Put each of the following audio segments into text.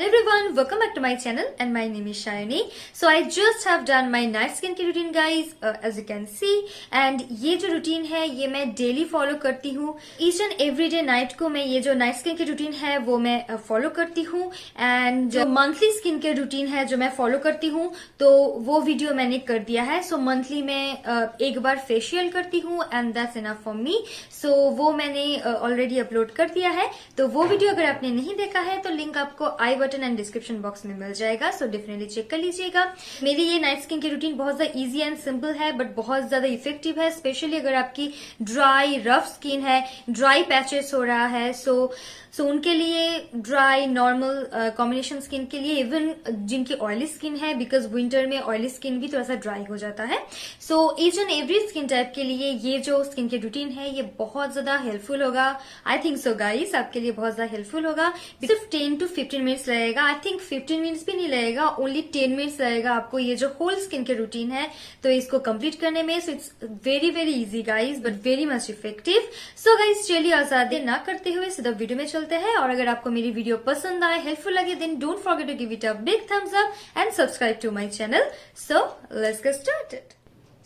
Hello everyone, welcome back to my channel and my name is Shayani. So I just have done my night skin care routine guys, as you can see, and ये जो routine है ये मैं daily follow करती हूँ. Each and every day night को मैं ये जो night skin care routine है वो मैं follow करती हूँ, and जो monthly skin care routine है जो मैं follow करती हूँ तो वो video मैंने कर दिया है. So monthly मैं एक बार facial करती हूँ and that's enough for me. So वो मैंने already upload कर दिया है. तो वो video अगर आपने नहीं देखा है तो लिंक आपको आई बटन एंड डिस्क्रिप्शन बॉक्स में मिल जाएगा. सो डेफिनेटली चेक कर लीजिएगा. मेरी ये नाइट स्किन की रूटीन बहुत ज्यादा इजी एंड सिंपल है बट बहुत ज्यादा इफेक्टिव है, स्पेशली अगर आपकी ड्राई रफ स्किन है, ड्राई पैचेस हो रहा है. सो उनके लिए ड्राई नॉर्मल कॉम्बिनेशन स्किन के लिए, इवन जिनकी ऑयली स्किन है, बिकॉज विंटर में ऑयली स्किन भी थोड़ा सा ड्राई हो जाता है. So each and every skin type के लिए ये जो स्किन की रूटीन है ये बहुत ज्यादा हेल्पफुल होगा. आई थिंक सो गाइस, आपके लिए बहुत ज्यादा हेल्पफुल होगा. सिर्फ 10 to 15 मिनट्स लगेगा. आई थिंक 15 मिनट्स भी नहीं लगेगा, ओनली 10 मिनट्स लगेगा आपको ये जो होल स्किन की रूटीन है तो इसको कंप्लीट करने में. So it's very very easy guys but very much effective. So guys चलिए आजादी ना करते हुए सीधा वीडियो में चलते हैं. और अगर आपको मेरी वीडियो पसंद आए, हेल्पफुल लगे, then don't forget to give it a big thumbs up and subscribe to my channel. So let's get started.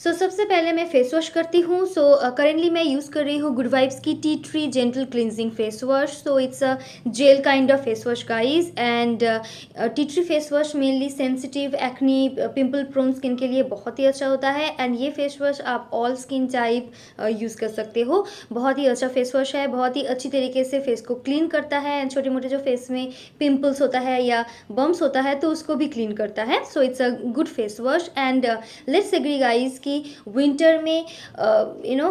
So सबसे पहले मैं फेस वॉश करती हूँ. सो करेंटली मैं यूज़ कर रही हूँ गुड वाइब्स की tea tree gentle cleansing face wash. So it's a gel kind of face wash guys, and tea tree face wash mainly sensitive, acne, pimple prone skin के लिए बहुत ही अच्छा होता है. एंड ये फेस वॉश आप ऑल स्किन टाइप यूज़ कर सकते हो. बहुत ही अच्छा फेस वॉश है, बहुत ही अच्छी तरीके से फेस को क्लीन करता है एंड छोटे मोटे जो फेस में पिम्पल्स होता है या बम्स होता है तो उसको भी क्लीन करता है. So it's a good face wash. And let's agree guys कि विंटर में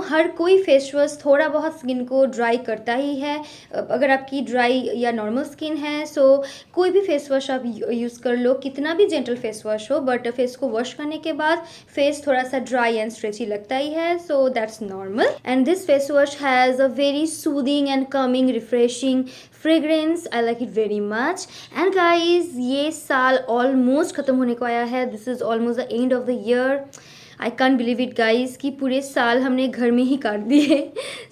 हर कोई फेस वॉश थोड़ा बहुत स्किन को ड्राई करता ही है. अगर आपकी ड्राई या नॉर्मल स्किन है सो कोई भी फेस वॉश आप यूज़ कर लो, कितना भी जेंटल फेस वॉश हो, बट फेस को वॉश करने के बाद फेस थोड़ा सा ड्राई एंड स्ट्रेची लगता ही है. So that's normal. And this face wash has a very soothing and coming refreshing fragrance. I like it very much. And guys ये साल ऑलमोस्ट खत्म होने को आया है. This is almost the end of the year. I can't believe it guys कि पूरे साल हमने घर में ही काट दिए.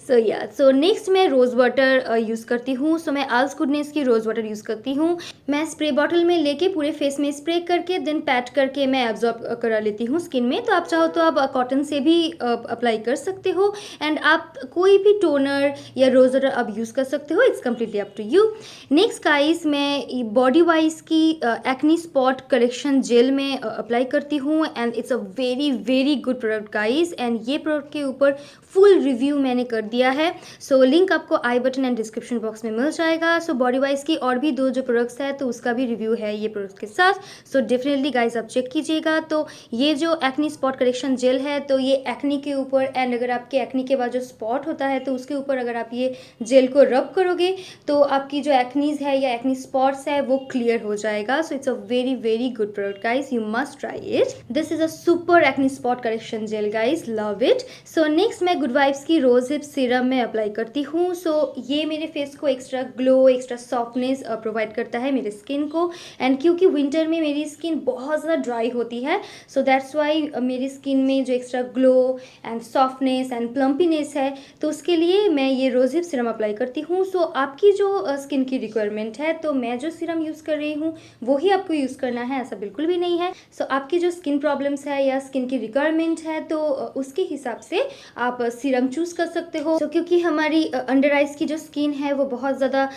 सो नेक्स्ट मैं रोज़ वाटर यूज़ करती हूँ. सो मैं आल्स गुडनेस की रोज़ वाटर यूज़ करती हूँ. मैं स्प्रे बॉटल में लेके पूरे फेस में स्प्रे करके देन पैट करके मैं एब्जॉर्ब करा लेती हूँ स्किन में. तो आप चाहो तो आप कॉटन से भी अप्लाई कर सकते हो एंड आप कोई भी टोनर या रोज़ वाटर आप यूज़ कर सकते हो. It's completely up to you. Next guys मैं बॉडी वाइज की एक्नी स्पॉट करेक्शन जेल में अप्लाई करती हूँ and it's a very good product guys. And ये प्रोडक्ट के ऊपर फुल रिव्यू मैंने कर दिया है. सो लिंक आपको आई बटन एंड डिस्क्रिप्शन बॉक्स में मिल जाएगा. सो बॉडी वाइज की और भी दो जो प्रोडक्ट्स है तो उसका भी रिव्यू है ये प्रोडक्ट के साथ. सो डेफिनेटली गाइज आप चेक कीजिएगा. तो ये जो एक्नी स्पॉट करेक्शन जेल है तो ये एक्नी के ऊपर एंड अगर आपके एक्नी के बाद जो स्पॉट होता है तो उसके ऊपर अगर आप ये जेल को रब करोगे तो आपकी जो एक्नीज है या एक्नी स्पॉट्स है वो क्लियर हो जाएगा. So it's a very good product guys, you must try it. This is a super acne spot correction gel guys, love it. So next मैं गुड वाइब्स की रोज हिप सीरम में apply करती हूँ. सो ये मेरे फेस को extra glow, extra softness provide करता है मेरे स्किन को. एंड क्योंकि विंटर में मेरी स्किन बहुत ज़्यादा ड्राई होती है सो दैट्स वाई मेरी स्किन में जो extra glow and softness and plumpiness है तो उसके लिए मैं ये रोज हिप सीरम अप्लाई करती हूँ. सो आपकी जो स्किन की रिक्वायरमेंट है तो मैं जो सीरम यूज़ कर रही हूँ वो ही आपको यूज़ करना है, ऐसा बिल्कुल भी नहीं है. सो आपकी जो स्किन प्रॉब्लम्स है या स्किन की रिक्वायरमेंट है तो उसके हिसाब से आप सीरम चूज कर सकते हो. सो क्योंकि हमारी अंडर आइज की जो स्किन है वो बहुत ज़्यादा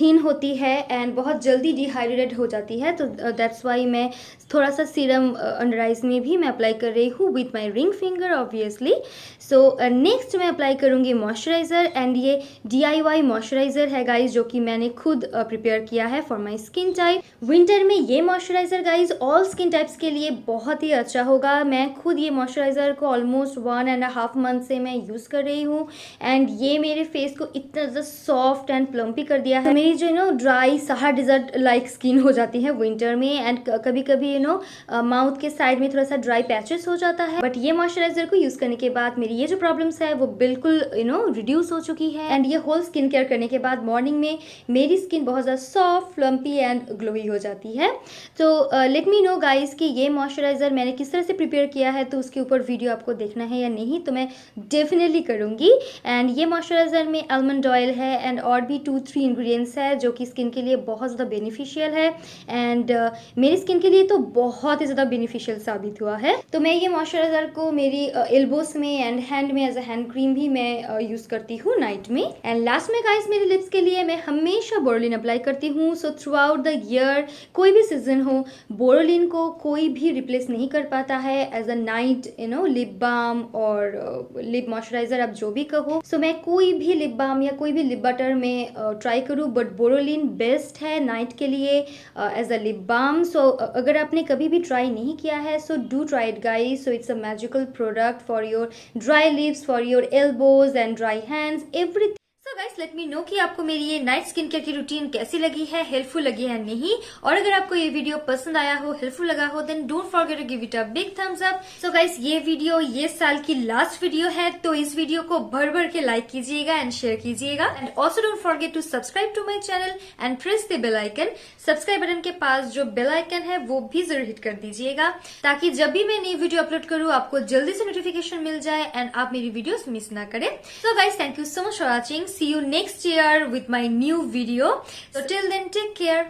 थिन होती है एंड बहुत जल्दी डिहाइड्रेटेड हो जाती है तो दैट्स वाई मैं थोड़ा सा सीरम अंडर आइज में भी मैं अप्लाई कर रही हूँ with my ring finger obviously. So next मैं अप्लाई करूँगी मॉइस्चराइज़र एंड ये DIY मॉइस्चराइज़र है गाइज जो कि मैंने खुद प्रिपेयर किया है for my skin type. Winter में ये moisturiser guys all skin types के लिए बहुत ही अच्छा होगा. मैं खुद ये मॉइस्चराइज़र को ऑलमोस्ट 1.5 मंथ से मैं यूज़ कर रही हूँ एंड ये मेरे फेस को इतना ज़्यादा सॉफ्ट एंड प्लम्पी कर दिया है. मेरी जो dry Sahara desert like skin हो जाती है विंटर में एंड कभी कभी माउथ के साइड में थोड़ा सा ड्राई पैचेस हो जाता है, बट ये मॉइस्चराइज़र को यूज़ करने के बाद मेरी ये जो प्रॉब्लम्स है वो बिल्कुल रिड्यूस हो चुकी है. एंड ये होल स्किन केयर करने के बाद मॉर्निंग में मेरी स्किन बहुत ज़्यादा सॉफ्ट, प्लम्पी एंड ग्लोई हो जाती है. तो लेट मी नो गाइज कि ये मॉइस्चराइज़र मैंने किस तरह से प्रिपेयर किया है तो उसके ऊपर वीडियो आपको देखना है या नहीं तो मैं डेफिनेटली करूँगी. जाएगी। एंड ये मॉइस्चराइजर में आलमंड ऑयल है एंड और भी 2-3 इंग्रेडिएंट्स है जो कि स्किन के लिए बहुत ज़्यादा बेनिफिशियल है। एंड मेरी स्किन के लिए तो बहुत ही ज़्यादा बेनिफिशियल साबित हुआ है। तो मैं ये मॉइस्चराइजर को मेरी एल्बोस में एंड हैंड में एज अ हैंड क्रीम भी मैं यूज़ करती हूँ नाइट में। एंड लास्ट में गाइस मेरे लिप्स के लिए मैं हमेशा बोरोलिन अप्लाई करती हूँ। So through out the year कोई भी सीजन हो, बोरोलिन को कोई भी रिप्लेस नहीं कर पाता है as a night lip balm और लिप मॉइस्चराइजर, आप जो भी कहो। सो मैं कोई भी लिप बाम या कोई भी लिप बटर में ट्राई करूँ, बट बोरोलिन बेस्ट है नाइट के लिए एज अ लिप बाम। सो अगर आपने कभी भी ट्राई नहीं किया है, so do try it guys. So it's a magical product for your dry lips, for your elbows and dry hands, everything. So guys let me know कि आपको मेरी ये नाइट स्किन केयर की रूटीन कैसी लगी है, हेल्पफुल लगी है नहीं। और अगर आपको ये वीडियो पसंद आया हो, हेल्पफुल लगा हो, then don't forget to give it a big thumbs up. So guys ये वीडियो ये साल की लास्ट वीडियो है, तो इस वीडियो को भर भर के लाइक कीजिएगा एंड शेयर कीजिएगा। And also don't forget to subscribe to my channel and press the bell icon. Subscribe button के पास जो बेल आइकन है वो भी जरूर हिट कर दीजिएगा, ताकि जब भी मैं नई वीडियो अपलोड करूँ आपको जल्दी से नोटिफिकेशन मिल जाए एंड आप मेरी वीडियोस मिस ना करें। So guys thank you so much for watching. See you next year with my new video. So till then, take care.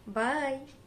Bye.